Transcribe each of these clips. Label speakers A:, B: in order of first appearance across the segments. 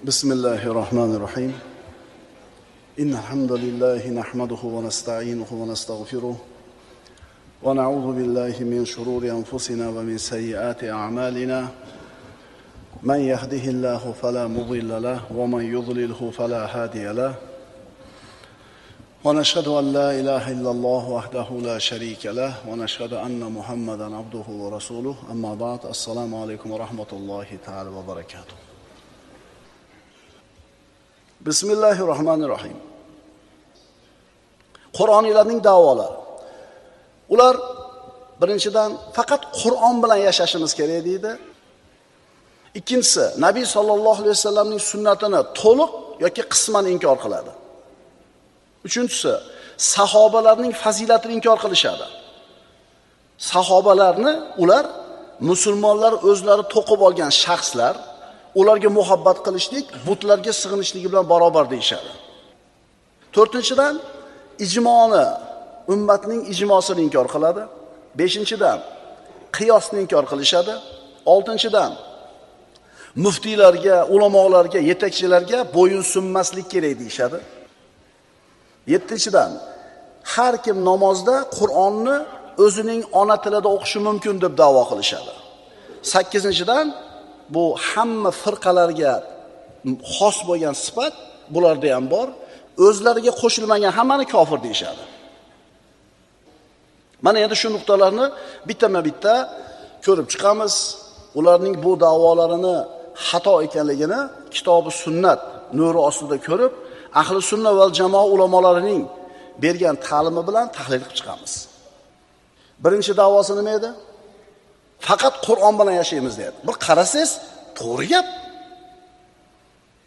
A: بسم الله الرحمن الرحيم إن الحمد لله نحمده ونستعينه ونستغفره ونعوذ بالله من شرور أنفسنا ومن سيئات أعمالنا من يهده الله فلا مضل له ومن يضلله فلا هادي له ونشهد أن لا إله إلا الله وحده لا شريك له ونشهد أن محمدا عبده ورسوله أما بعد السلام عليكم ورحمة الله تعالى وبركاته. Bismillahirrahmanirrahim. Qur'oniylarning da'volari. Ular birinchidan faqat Qur'on bilan yashashimiz kerak deydi. Ikkinchisi, Nabiy sallallohu alayhi vasallamning sunnatini to'liq yoki qisman inkor qiladi. Uchinchisi, sahobalarning fazilatini inkor qilishadi. Sahobalarni ular musulmonlar o'zlari to'qib olgan shaxslar, ularga muhabbat qilishlik, butlarga sig'inishligi bilan barobar deyishadi. To'rtinchidan, ijmoni, ummatning ijmosini inkor qiladi. Beshinchidan, qiyosni inkor qilishadi. Oltinchidan, muftiylarga, ulamolarga, yetakchilarga bo'yin sunmaslik kerak deyishadi. Yettinchidan, har kim namozda Qur'onni o'zining ona tilida o'qishi mumkin deb da'vo qilishadi. Sakkizinchidan, bu hamma firqalarga xos bo'lgan sifat bularda ham bor. O'zlariga qo'shilmagan hammani kofir deyshadi. Mana endi shu nuqtalarni bittama-bitta ko'rib chiqamiz. Ularning bu da'volarini xato ekanligini kitobi sunnat nuri ostida ko'rib, ahli sunna va jamoa ulamolarining bergan ta'limi bilan tahlil qilib chiqamiz. Birinchi da'vosi nima edi? Faqat Qur'on bilan yashaymiz dedi. Bir qarasangiz, to'g'ri gap.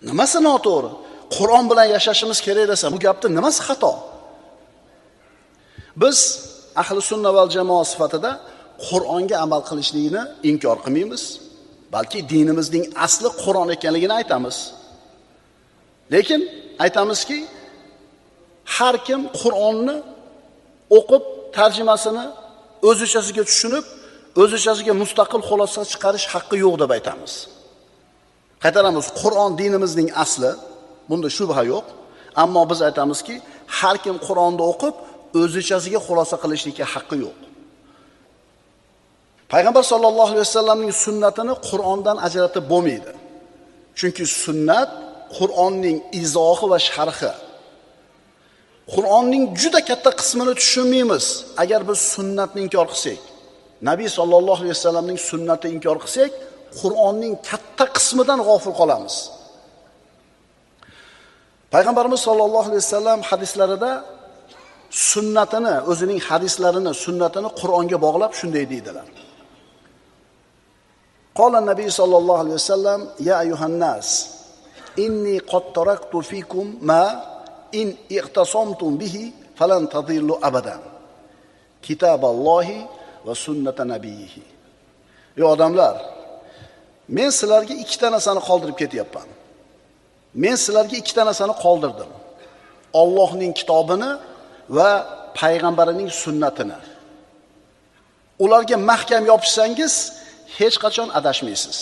A: Nimasi noto'g'ri? Qur'on bilan yashashimiz kerak desa, bu gapning nimasi xato? Biz ahli sunna va jamoa sifatida Qur'onga amal qilishligini inkor qilmaymiz, balki dinimizning asli Qur'on ekanligini aytamiz. Lekin aytamizki, har kim Qur'onni o'qib, tarjimasini o'zichasiga tushunib, o'zichasiga mustaqil xulosa chiqarish haqqi yo'q deb aytamiz. Qaytaramiz, Qur'on dinimizning asli, bunda shubha yo'q. Ammo biz aytamizki, har kim Qur'onni o'qib, o'zichasiga xulosa qilishlikka haqqi yo'q. Payg'ambar sollallohu alayhi vasallamning sunnatini Qur'ondan ajratib bo'lmaydi. Chunki sunnat Qur'onning izohi va sharhi. Qur'onning juda katta qismini tushunmaymiz agar biz sunnatni inkor qilsak. Nabiy sallallohu alayhi vasallamning sunnatini inkor qilsak, Qur'onning katta qismidan g'ofil qolamiz. Payg'ambarimiz sallallohu alayhi vasallam hadislarida sunnatini, o'zining hadislarini, sunnatini Qur'onga bog'lab shunday deydilar. Qala Nabiy sallallohu alayhi vasallam: "Ya ayyuhan nas, inni qad taraktu fikum ma in iqtasamtum bihi falan tadillu abadan. Kitaballohi va sunnata nabiyhi." Ey odamlar, men sizlarga ikkita narsani qoldirib ketyapman. Men sizlarga ikkita narsani qoldirdim. Allohning kitobini va payg'ambarining sunnatini. Ularga mahkam yopishsangiz, hech qachon adashmaysiz.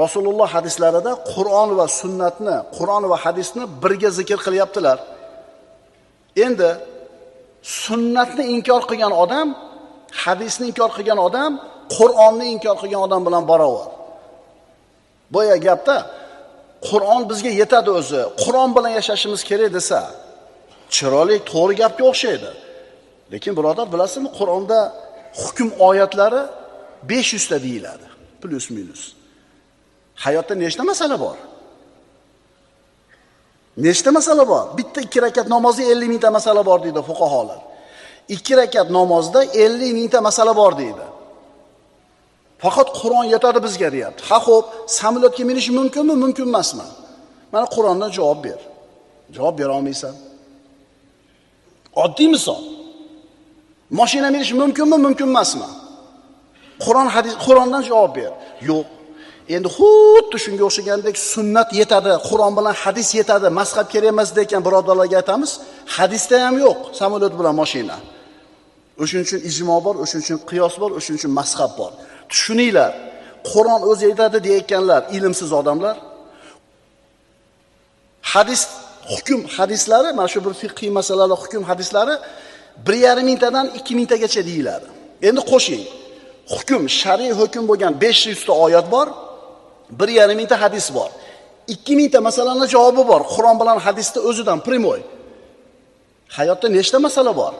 A: Rasululloh hadislarida Qur'on va sunnatni, Qur'on va hadisni birga zikr qilyaptilar. Endi sunnatni inkor qilgan odam, hadisni inkor qilgan odam, Qur'onni inkor qilgan odam bilan barobar. Boya gapda Qur'on bizga yetadi o'zi, Qur'on bilan yashashimiz kerak desa, chiroyli to'g'ri gapga o'xshaydi. Lekin birodar, bilasizmi, Qur'onda hukm oyatlari 500 ta deyiladi, plus minus. Hayotda nechta masala bor? Nechta masala bor? Bitta 2 rakat namozda 50 mingta masala bor deydi fuqaholar. 2 rakat namozda 50 mingta masala bor deydi. Faqat Qur'on yetadi bizga deyapti. Ha, xo'p, samolyotga minish mumkinmi, mumkin emasmi? Mana Qur'ondan javob ber. Javob bera olmaysan. Oddiy misol. Mashina minish mumkinmi, mumkin emasmi? Qur'ondan javob ber. Yo'q. Endi xuddi shunga o'xshagandek sunnat yetadi, Qur'on bilan hadis yetadi, mazhab kerak emas degan birodarlarga aytamiz, hadisda ham yo'q samolyot bilan mashina. O'shuning uchun ijmo bor, o'shuning uchun qiyos bor, o'shuning uchun mazhab bor. Tushuninglar, Qur'on o'zi yetadi deyotganlar ilmsiz odamlar. hadis hukm hadislari, mana shu bir fiqhiy masalalar hukm hadislari 1,5 mingtadan 2 mingtagacha deyiladi. Endi qo'shing. Hukm, shariy hukm bo'lgan 500 ta oyat bor, 1,5 mingta hadis bor. 2 mingta masalalarning javobi bor. Qur'on bilan hadisda o'zidan primoy. Hayotda nechta masala bor?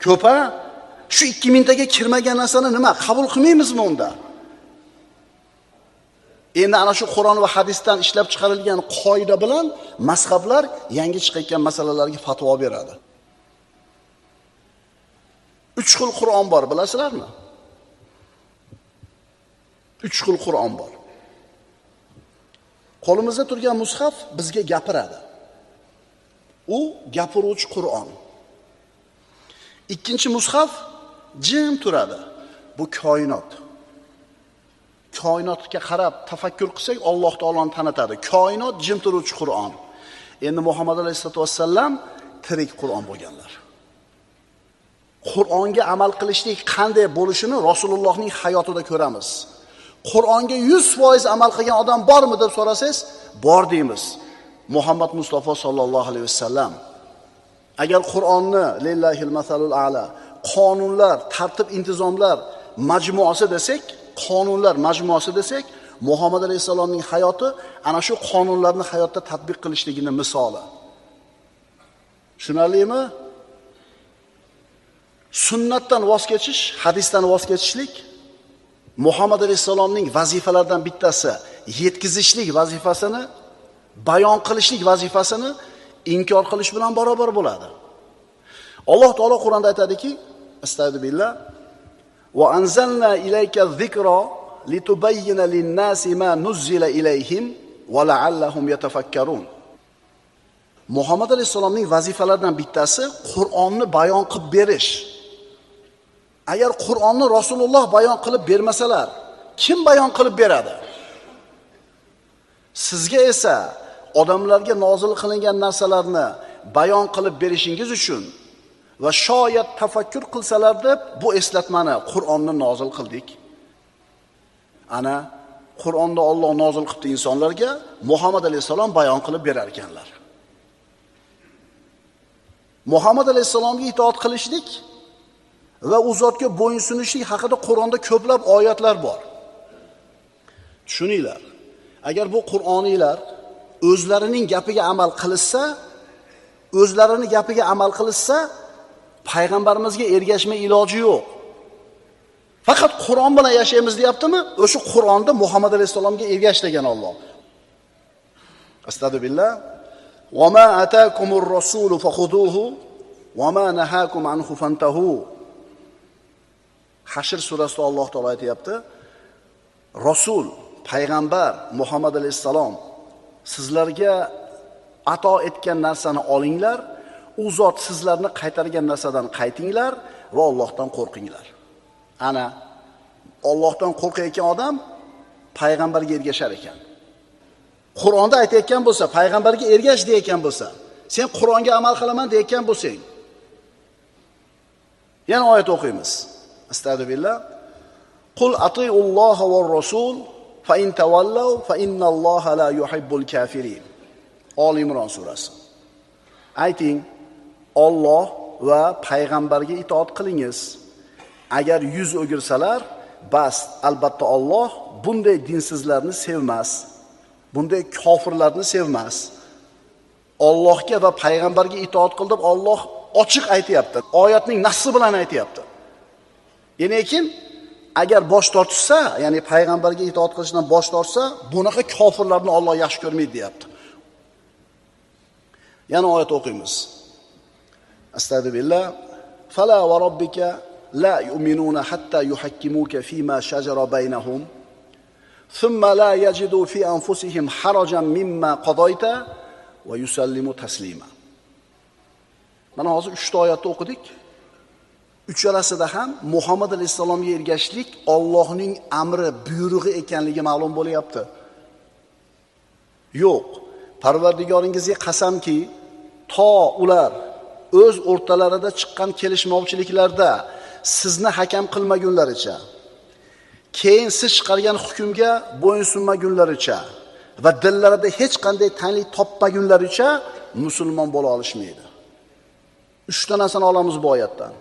A: Ko'pa. Shu 2 mingtaga kirmagan narsani nima qabul qilmaymizmi unda? Endi ana shu Qur'on va hadisdan ishlab chiqarilgan qoida bilan mazhablar yangi chiqayotgan masalalarga fatvo beradi. 3 xil Qur'on bor, bilasizlarmi? 3 xil Qur'on bor. Qo'limizda turgan mushaf bizga gapiradi. U gapiruvchi Qur'on. Ikkinchi mushaf jim turadi. Bu koinot. Koinotga qarab tafakkur qilsak, Alloh taoloni tanitadi. Koinot jim turuvchi Qur'on. Endi Muhammad alayhisolatu vassallam tirik Qur'on bo'lganlar. Qur'onga amal qilishlik qanday bo'lishini Rasulullohning hayotida ko'ramiz. Qur'onga 100% amal qilgan odam bormi deb so'rasangiz, bor deymiz. Muhammad Mustafa sallallohu alayhi vasallam. Agar Qur'onni lillahil masalul a'la, qonunlar, tartib intizomlar majmuasi desak, qonunlar majmuasi desak, Muhammad alayhisalomning hayoti ana shu qonunlarni hayotda tatbiq qilishligining misoli. Tushunarlimi? Sunnatdan voz kechish, hadisdan voz kechishlik Muhammad alayhisalomning vazifalaridan bittasi. Yetkazishlik vazifasini, bayon qilishlik vazifasini inkor qilish bilan barobar bo'ladi. Alloh taolo Qur'onda aytadiki, astagfirullah, va anzalna ilayka zikra litubayyana lin-nasi ma nuzzila ilayhim va la'allahum yatafakkarun. Muhammad alayhisalomning vazifalaridan bittasi Qur'onni bayon qilib berish. Agar Qur'onni Rasululloh bayon qilib bermasalar, kim bayon qilib beradi? Sizga esa odamlarga nozil qilingan narsalarni bayon qilib berishingiz uchun va shoyat tafakkur qilsalar deb bu eslatmani Qur'onni nozil qildik. Ana Qur'onni Alloh nozil qildi insonlarga, Muhammad alayhisalom bayon qilib berar ekanlar. Muhammad alayhisalomga itoat qilishlik va u zotga bo'ysunishlik haqida Qur'onda ko'plab oyatlar bor. Tushuninglar. Agar bu Qur'oniylar o'zlarining gapiga amal qilsa, payg'ambarimizga ergashmay iloji yo'q. Faqat Qur'on bilan yashaymiz deyaptimi? O'sha Qur'onda Muhammad alayhisalomga ergash degan Alloh. Astagfirullah. Va ma ataakumur rasulu fakhuduhu va ma nahakum anhu fantahu. Hashr surasida Alloh taolo aytayapti. Rasul, payg'ambar Muhammad alayhisalom sizlarga ato etgan narsani olinglar, u zot sizlarni qaytargan narsadan qaytinglar va Allohdan qo'rqinglar. Ana Allohdan qo'rqayotgan odam payg'ambarga ergashar ekan. Qur'onda aytayotgan bo'lsa, payg'ambarga ergash deyotgan bo'lsa, sen Qur'onga amal qilaman deyotgan bo'lsang, yana oyat o'qiymiz. Astagfirullah. Qul atiiulloha var rasul fa in tawallaw fa innalloha la yuhibbul kafirin. Oli Imron surasi. Ayting, Alloh va payg'ambarga itoat qilingiz. Agar yuz o'girsalar, bas, albatta Alloh bunday dinsizlarni sevmas. Bunday kofirlarni sevmas. Allohga va payg'ambarga itoat qil deb Alloh ochiq aytayapti. Oyatning nassi bilan aytayapti. Lekin agar bosh tortsa, ya'ni payg'ambarga itoat qilishdan bosh tortsa, bunaqa kofirlarni Alloh yaxshi ko'rmaydi deyapti. Yana oyat o'qiymiz. Astagfirullah. Fala va robbika la yu'minuna hatta yuhakkimuka fima shajara baynahum thumma la yajidu fi anfusihim harajan mimma qadayta va yusallimu taslima. Mana hozir 3 ta oyatni o'qidik. Uchalasida ham Muhammad alayhisalomga ergashlik Allohning amri, buyrug'i ekanligi ma'lum bo'lyapti. Yo'q, Parvardigoringizga qasamki, to ular o'z o'rtalarida chiqqan kelishmovchiliklarda sizni hakam qilmagunlaricha, keyin siz chiqargan hukmga bo'ysunmagunlaricha va dillarida hech qanday tanglik topmagunlaricha musulmon bo'la olishmaydi. 3 ta narsani olamiz bu oyatdan.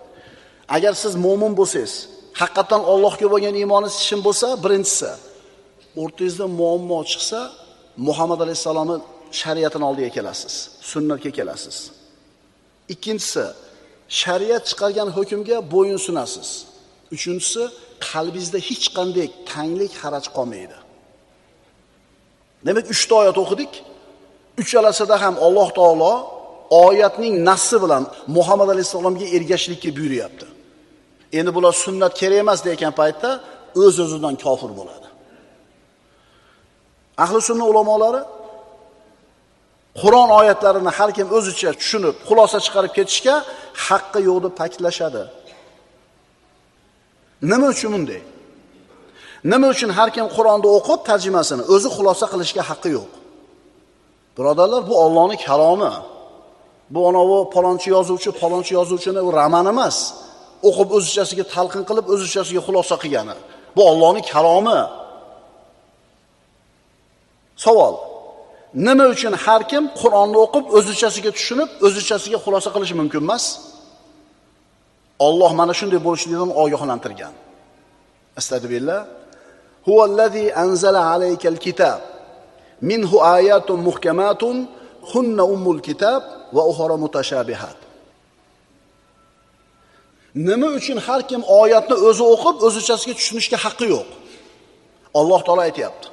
A: Agar siz mo'min bo'lsangiz, haqiqatan Allohga bo'lgan iymoningiz chin bo'lsa, birinchisi, o'rtangizda muammo chiqsa, Muhammad alayhisolamning shariatini oldiga kelasiz, sunnatga kelasiz. Ikkinchisi, shariat chiqargan hukmga bo'yin sunasiz. Uchinchisi, qalbingizda hech qanday tanglik haraj qolmaydi. Demak, 3 ta oyat o'qidik. Uchalasida ham Alloh taolo oyatning nassi bilan Muhammad alayhisolamga ergashishlikka buyuryapti. Endi bular sunnat kerak emas degan paytda o'z-o'zidan kofir bo'ladi. Ahli sunna ulamolari Qur'on oyatlarini har kim o'zicha tushunib, xulosa chiqarib ketishga haqqi yo'q deb ta'kidlashadi. Nima uchun bunday? Nima uchun har kim Qur'onni o'qib tarjimasini o'zi xulosa qilishga haqqi yo'q? Birodarlar, bu Allohning kalomi. Bu anavi palonchi yozuvchini roman emas. O'qib o'zichasiga talqin qilib, o'zichasiga xulosa qilgani. Bu Allohning kalomi. Savol: nima uchun har kim Qur'onni o'qib o'zichasiga tushunib, o'zichasiga xulosa qilishi mumkin emas? Alloh mana shunday bo'lishligidan ogohlantirgan. Astagfirullah. Huvallazi anzala alaykal kitab minhu ayatun muhkamatun hunna ummul kitab va ukhra mutashabihat. Nima uchun har kim oyatni o'zi o'qib, o'zichasiga tushunishga haqqi yo'q? Alloh taolo aytayapti.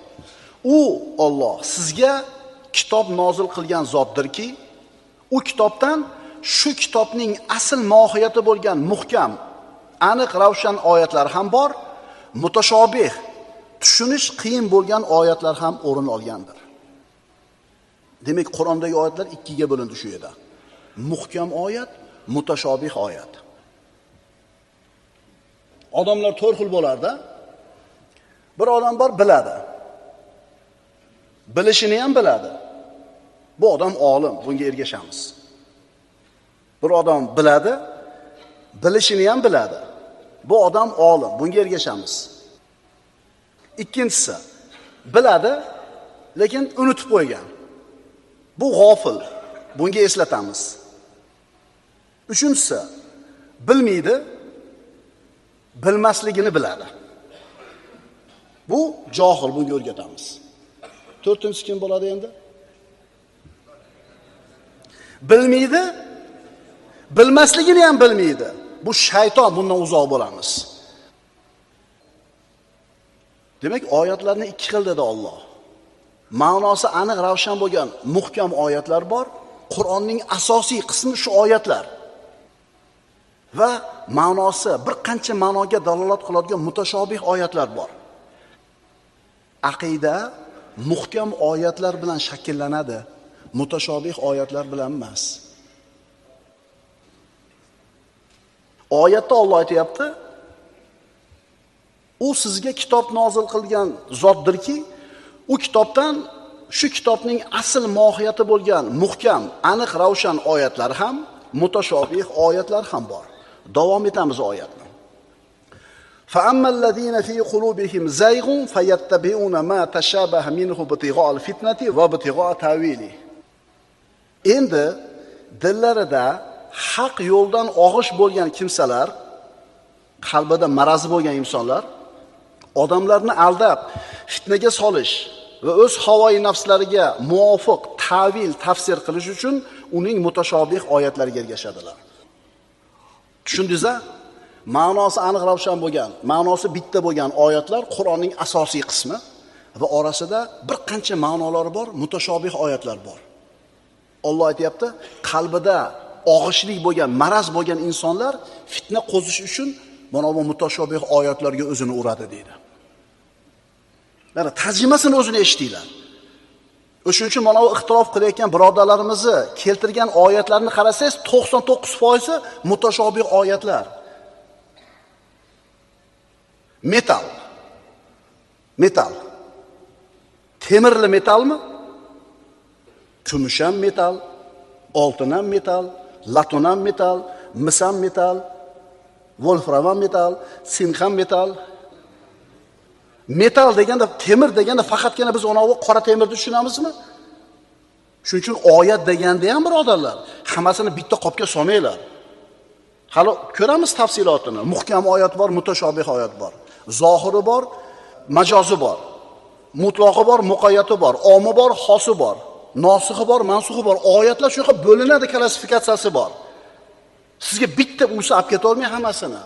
A: U Alloh sizga kitob nozil qilgan zotdirki, u kitobdan shu kitobning asl mohiyati bo'lgan muhkam, aniq, ravshan oyatlar ham bor, mutashobih, tushunish qiyin bo'lgan oyatlar ham o'rin olgandir. Demak, Qur'ondagi oyatlar ikkiga bo'lindi shu yerda. Muhkam oyat, mutashobih oyat. Odamlar 4 xil bo'larda. Bir odam bor biladi. Bilishini ham biladi. Bu odam olim, bunga ergashamiz. Bir odam biladi, bilishini ham biladi. Bu odam olim, bunga ergashamiz. Ikkinchisi, biladi, lekin unutib qo'ygan. Bu g'ofil, bunga eslatamiz. Uchinchisi, bilmaydi, bilmasligini biladi. Bu johil, bunga o'rgatamiz. To'rtinchisi kim bo'ladi endi? Bilmaydi, bilmasligini ham bilmaydi. Bu shayton, bundan uzoq bo'lamiz. Demak, oyatlarni 2 xil dedi Alloh. Ma'nosi aniq, ravshan bo'lgan muhkam oyatlar bor. Qur'onning asosiy qismi shu oyatlar. Va ma'nosi bir qancha ma'noga dalolat qiladigan mutashobih oyatlar bor. Aqida muhkam oyatlar bilan shakllanadi, mutashobih oyatlar bilan emas. Oyatda Alloh aytayapti, u sizga kitob nozil qilgan zotdirki, u kitobdan shu kitobning asl mohiyati bo'lgan muhkam, aniq, ravshan oyatlar ham, mutashobih oyatlar ham bor. Davom etamiz oyatni. فَأَمَّا الَّذِينَ فِي قُلُوبِهِمْ زَيْغٌ فَيَتَّبِعُونَ مَا تَشَابَهَ مِنْهُ ابْتِغَاءَ الْفِتْنَةِ وَابْتِغَاءَ تَأْوِيلِهِ. Endi dillarida haq yo'ldan og'ish bo'lgan kimsalar, qalbida marazi bo'lgan insonlar, odamlarni aldab, fitnaga solish va o'z havoyi nafslariga muvofiq ta'vil, tafsir qilish uchun uning mutashobih oyatlariga ergashadilar. Tushundingizmi? Ma'nosi aniq, ravshan bo'lgan, ma'nosi bitta bo'lgan oyatlar Qur'onning asosiy qismi va orasida bir qancha ma'nolari bor, mutashobih oyatlar bor. Alloh aytayapti, qalbida og'ishlik bo'lgan, maraz bo'lgan insonlar fitna qo'zish uchun mana bu mutashobih oyatlarga o'zini uradi deydi. Mana tarjimasini o'zini eshitinglar. O'shuning uchun mana bu ixtilof qilayotgan birodarlarimizni keltirgan oyatlarni qarasangiz, 99% mutashobih oyatlar. Metal. Temirli metalmi? Kumush ham metal, oltin ham metal, laton ham metal, mis ham metal, wolfram ham metal, sink ham metal. Metal deganda, temir deganda faqatgina biz onavi qora temirni tushunamizmi? Shuning uchun oyat deganda ham birodarlar, hammasini bitta qopga solmanglar. Hali ko'ramiz tafsilotini. Muhkam oyat bor, mutashobih oyat bor. Zohiri bor, majozi bor. Mutlaqi bor, muqayyati bor, omi bor, xosi bor. Nosixi bor, mansuxi bor. Oyatlar shunaqa bo'linadi, klassifikatsiyasi bor. Sizga bitta usi olib keta olmay hammasini.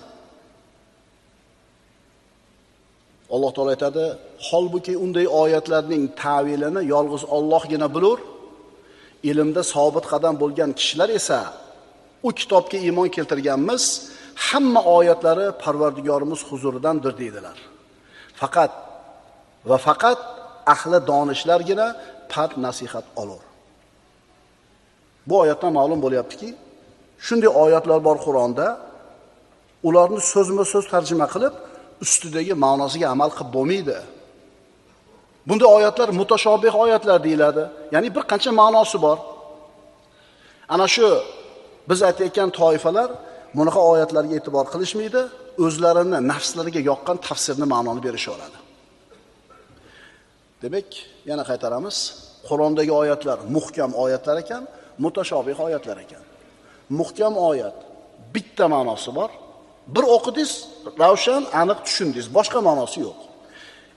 A: Alloh taolo aytadi, holbuki unday oyatlarning ta'vilini yolg'iz Allohgina bilur. Ilmda sobit qadam bo'lgan kishilar esa u kitobga iymon keltirganmiz, hamma oyatlari Parvardigorimiz huzuridandir deydilar. Faqat ahli donishlargina pand nasihat olur. Bu oyatdan ma'lum bo'lyaptiki, shunday oyatlar bor Qur'onda, ularni so'zma-so'z tarjima qilib, ustidagi ma'nosiga amal qilib bo'lmaydi. Bunday oyatlar mutashobih oyatlar deyiladi. Ya'ni bir qancha ma'nosi bor. Ana shu biz aytayotgan toifalar bunaqa oyatlarga e'tibor qilishmaydi, o'zlarini nafslariga yoqqan tafsirni ma'noni berishaveradi. Demak, yana qaytaramiz. Qur'ondagi oyatlar muhkam oyatlar ekan, mutashobih oyatlar ekan. Muhkam oyat bitta ma'nosi bor. Bir o'qidingiz, ravshan, aniq tushundingiz, boshqa ma'nosi yo'q.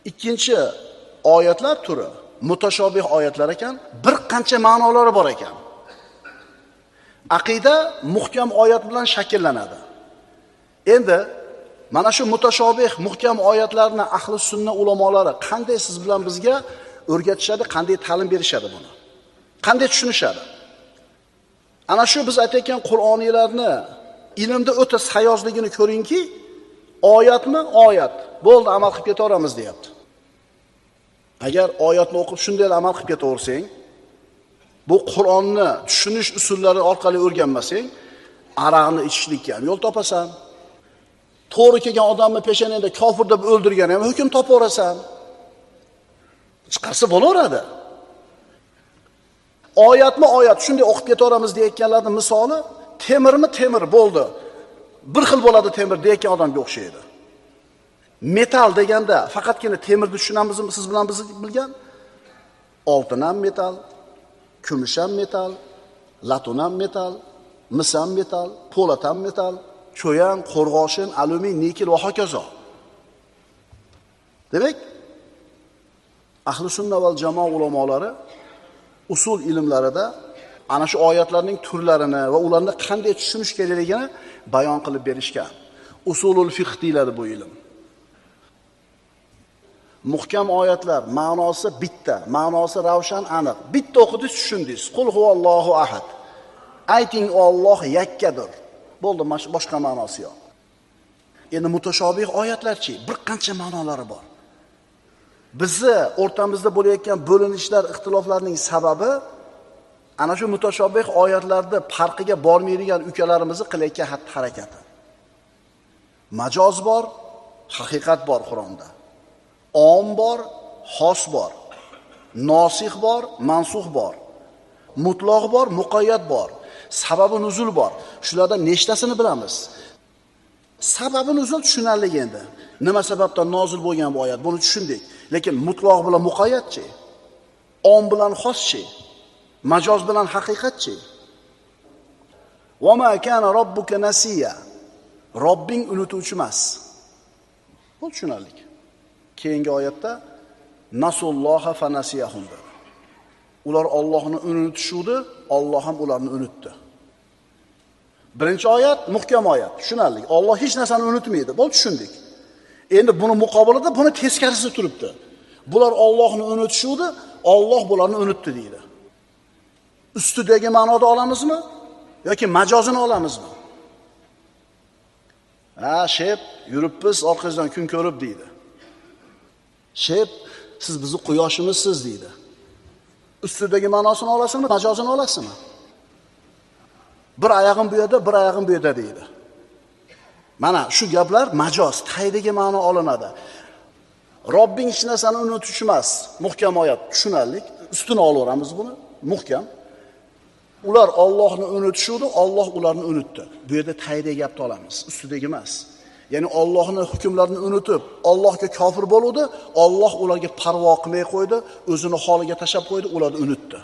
A: Ikkinchi oyatlar turi mutashobih oyatlar ekan, bir qancha ma'nolari bor ekan. Aqida muhkam oyat bilan shakllanadi. Endi mana shu mutashobih muhkam oyatlarni ahli sunna ulamolari qanday siz bilan bizga o'rgatishadi, qanday ta'lim berishadi buni? Qanday tushunishadi? Ana shu biz aytayotgan Qur'oniylarni ilmda o'ta sayozligini ko'ringki, oyatmi? Oyat. Bo'ldi, amal qilib ketaveramiz deyapti. Agar oyatni o'qib shunday amal qilib ketaversang, bu Qur'onni tushunish usullari orqali o'rganmasang, araqni ichishlikka ham yo'l topasan. To'g'ri kelgan odamni peshanangda kofir deb o'ldirgan ham hukm topaverasan. Chiqarsa bo'laveradi. Oyatmi oyat, shunday o'qib ketaveramiz deyotganlarning misoli temirmi temir bo'ldi. Bir xil bo'ladi temir deyotgan odamga o'xshaydi. Metal deganda faqatgina temirni tushunamizmi siz bilan biz bilgan? Oltin ham metal, kumush ham metal, latun ham metal, mis ham metal, po'lat ham metal, cho'yan, qo'rg'oshin, alyumin, nikel va hokazo. Demak, ahli sunna val jamoa ulamolari usul ilmlarida ana shu oyatlarning turlarini va ularni qanday tushunish kerakligini bayon qilib berishgan. Usulul fiqh deyiladi bu ilm. Muhkam oyatlar ma'nosi bitta, ma'nosi ravshan, aniq. Bitta o'qidingiz, tushundingiz. Qul huvallohu ahad. Ayting, Alloh yakkadir. Bo'ldi, boshqa ma'nosi yo'q. Endi mutashobih oyatlarchi, bir qancha ma'nolari bor. Bizni o'rtamizda bo'layotgan bo'linishlar, ixtiloflarning sababi ana shu mutashobih oyatlarda farqiga bormaydigan ukalarimizni qilayotgan xatti-harakati. Majoz bor, haqiqat bor Qur'onda. Om bor, xos bor. Nosix bor, mansux bor. Mutlaq bor, muqayyat bor. Sababi nuzul bor. Shulardan nechtasini bilamiz? Sababi nuzul tushunarli endi. Nima sababdan nozil bo'lgan bu oyat? Buni tushundik. Lekin mutlaq bilan muqayyatchi? Om bilan xoschi? Majoz bilan haqiqatchi? Va ma kana robbuka nasiya. Robbing unutuvchi emas. Bu tushunarli. Keyingi oyatda nasulloha fa nasiyahum. Ular Allohni unutishuvdi, Alloh ham ularni unutdi. Birinchi oyat muhkam oyat, tushunarli. Alloh hech narsani unutmaydi. Bu tushundik. Endi buni muqobilida buni teskarisi turibdi. Bular Allohni unutishuvdi, Alloh bularni unutdi deydi. Ustidagi ma'noda olamizmi yoki majozini olamizmi? Shep, yuribmiz orqangizdan kun ko'rib deydi. Shep, siz bizni quyoshimizsiz deydi. Ustidagi ma'nosini olasizmi, majozini olasizmi? Bir oyog'im bu yerda, bir oyog'im bu yerda deydi. Mana shu gaplar majoz, taydagi ma'no olinadi. Robbing hech narsani unutish emas. Muhkam oyat, tushunarli. Ustini olaveramiz buni, muhkam. Ular Allohni unutishuvdi, Alloh ularni unutdi. Bu yerda taydagi gapni olamiz, ustidagi emas. Ya'ni Allohning hukmlarini unutib, Allohga kofir bo'ldi, Alloh ularga parvo qilmay qo'ydi, o'zini holiga tashab qo'ydi, ularni unutdi.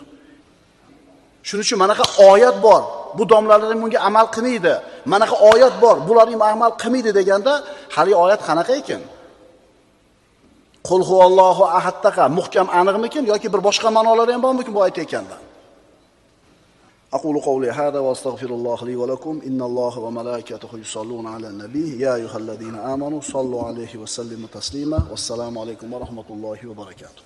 A: Shuning uchun manaqa oyat bor. Bu domlalar bunga amal qilmaydi. Manaqa oyat bor. Bular ham amal qilmaydi deganda, hali oyat qanaqa ekan? Qul huvallohu ahaddaqa muhkam aniqmikin yoki bir boshqa ma'nolari ham bormikin bu aytayotganda? أقول قولي هذا وأستغفر الله لي ولكم إن الله وملائكته يصلون على النبي يا أيها الذين آمنوا صلوا عليه وسلموا تسليما والسلام عليكم ورحمة الله وبركاته